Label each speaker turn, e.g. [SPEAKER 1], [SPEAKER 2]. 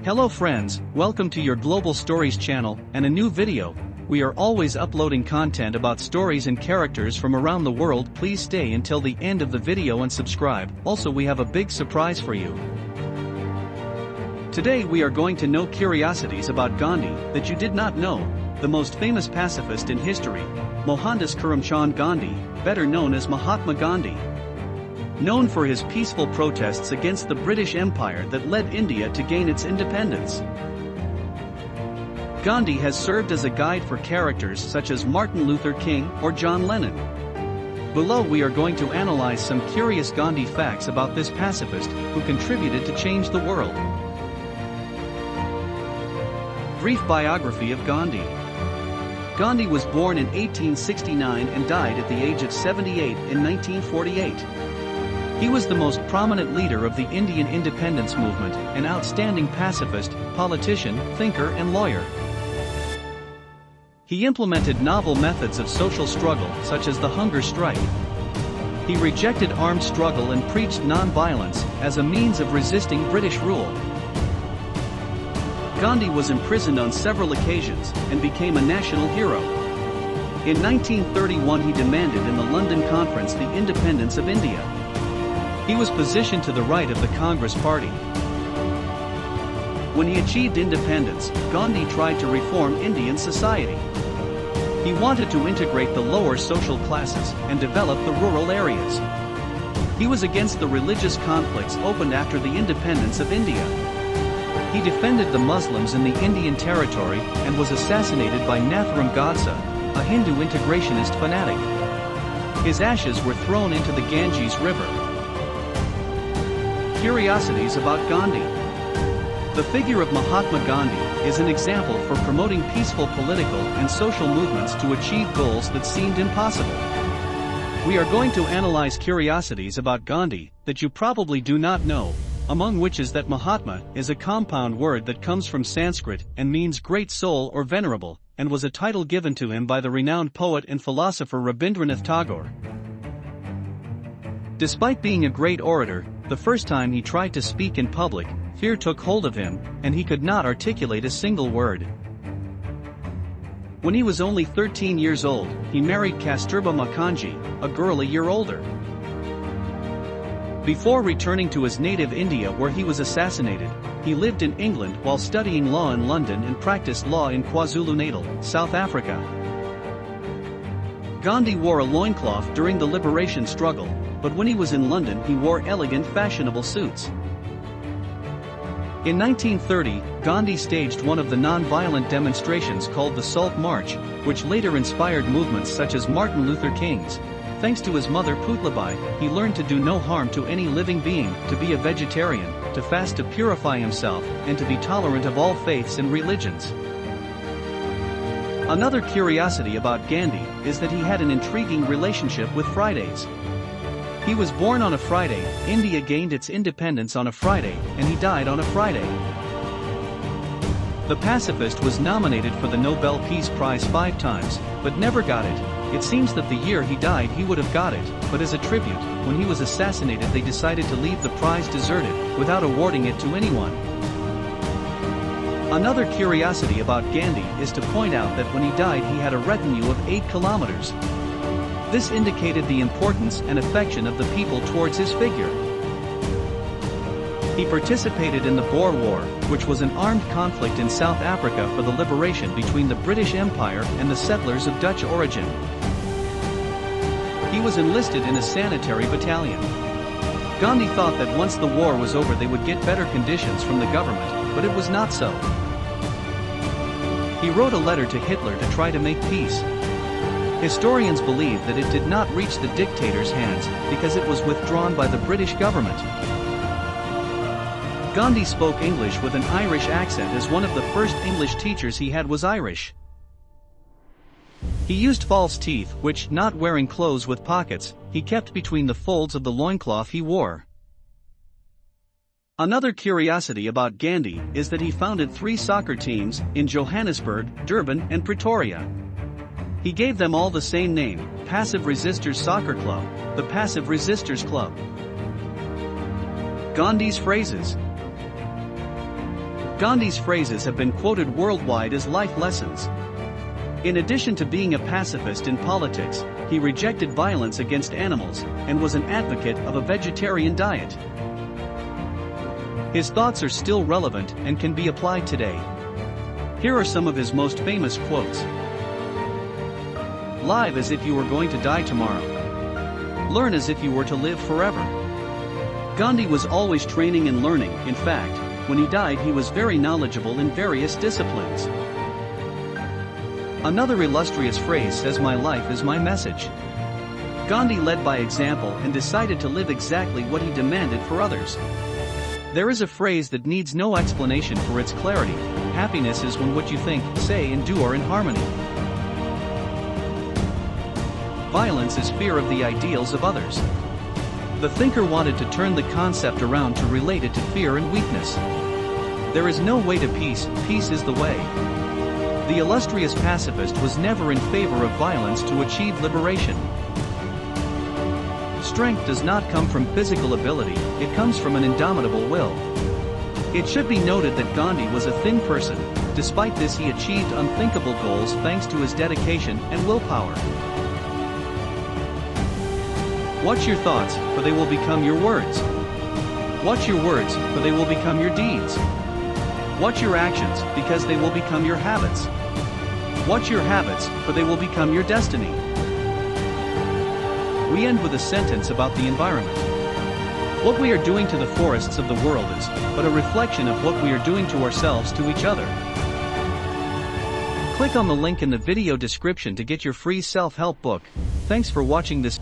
[SPEAKER 1] Hello friends, welcome to your Global Stories channel and a new video. We are always uploading content about stories and characters from around the world. Please stay until the end of the video and subscribe. Also, we have a big surprise for you. Today we are going to know curiosities about Gandhi that you did not know. The most famous pacifist in history, Mohandas Karamchand Gandhi, better known as Mahatma Gandhi. Known for his peaceful protests against the British Empire that led India to gain its independence. Gandhi has served as a guide for characters such as Martin Luther King or John Lennon. Below we are going to analyze some curious Gandhi facts about this pacifist who contributed to change the world. Brief biography of Gandhi. Gandhi was born in 1869 and died at the age of 78 in 1948. He was the most prominent leader of the Indian independence movement, an outstanding pacifist, politician, thinker and lawyer. He implemented novel methods of social struggle such as the hunger strike. He rejected armed struggle and preached non-violence as a means of resisting British rule. Gandhi was imprisoned on several occasions and became a national hero. In 1931 he demanded in the London Conference the independence of India. He was positioned to the right of the Congress Party. When he achieved independence, Gandhi tried to reform Indian society. He wanted to integrate the lower social classes and develop the rural areas. He was against the religious conflicts opened after the independence of India. He defended the Muslims in the Indian territory and was assassinated by Nathuram Godse, a Hindu integrationist fanatic. His ashes were thrown into the Ganges River. Curiosities about Gandhi. The figure of Mahatma Gandhi is an example for promoting peaceful political and social movements to achieve goals that seemed impossible. We are going to analyze curiosities about Gandhi that you probably do not know, among which is that Mahatma is a compound word that comes from Sanskrit and means great soul or venerable, and was a title given to him by the renowned poet and philosopher Rabindranath Tagore. Despite being a great orator, the first time he tried to speak in public, fear took hold of him, and he could not articulate a single word. When he was only 13 years old, he married Kasturba Mukherjee, a girl a year older. Before returning to his native India where he was assassinated, he lived in England while studying law in London and practiced law in KwaZulu-Natal, South Africa. Gandhi wore a loincloth during the liberation struggle, but when he was in London he wore elegant fashionable suits. In 1930, Gandhi staged one of the non-violent demonstrations called the Salt March, which later inspired movements such as Martin Luther King's. Thanks to his mother Putlabai, he learned to do no harm to any living being, to be a vegetarian, to fast to purify himself, and to be tolerant of all faiths and religions. Another curiosity about Gandhi is that he had an intriguing relationship with Fridays. He was born on a Friday, India gained its independence on a Friday, and he died on a Friday. The pacifist was nominated for the Nobel Peace Prize 5 times, but never got it. It seems that the year he died he would have got it, but as a tribute, when he was assassinated they decided to leave the prize deserted, without awarding it to anyone. Another curiosity about Gandhi is to point out that when he died he had a retinue of 8 kilometers. This indicated the importance and affection of the people towards his figure. He participated in the Boer War, which was an armed conflict in South Africa for the liberation between the British Empire and the settlers of Dutch origin. He was enlisted in a sanitary battalion. Gandhi thought that once the war was over they would get better conditions from the government, but it was not so. He wrote a letter to Hitler to try to make peace. Historians believe that it did not reach the dictator's hands because it was withdrawn by the British government. Gandhi spoke English with an Irish accent as one of the first English teachers he had was Irish. He used false teeth which, not wearing clothes with pockets, he kept between the folds of the loincloth he wore. Another curiosity about Gandhi is that he founded 3 soccer teams in Johannesburg, Durban and Pretoria. He gave them all the same name, Passive Resistors Soccer Club, the Passive Resistors Club. Gandhi's phrases. Gandhi's phrases have been quoted worldwide as life lessons. In addition to being a pacifist in politics, he rejected violence against animals and was an advocate of a vegetarian diet. His thoughts are still relevant and can be applied today. Here are some of his most famous quotes. Live as if you were going to die tomorrow. Learn as if you were to live forever. Gandhi was always training and learning. In fact, when he died he was very knowledgeable in various disciplines. Another illustrious phrase says, "My life is my message." Gandhi led by example and decided to live exactly what he demanded for others. There is a phrase that needs no explanation for its clarity: happiness is when what you think, say and do are in harmony. Violence is fear of the ideals of others. The thinker wanted to turn the concept around to relate it to fear and weakness. There is no way to peace, peace is the way. The illustrious pacifist was never in favor of violence to achieve liberation. Strength does not come from physical ability, it comes from an indomitable will. It should be noted that Gandhi was a thin person. Despite this, he achieved unthinkable goals thanks to his dedication and willpower. Watch your thoughts, for they will become your words. Watch your words, for they will become your deeds. Watch your actions, because they will become your habits. Watch your habits, for they will become your destiny. We end with a sentence about the environment. What we are doing to the forests of the world is but a reflection of what we are doing to ourselves, to each other. Click on the link in the video description to get your free self-help book. Thanks for watching this.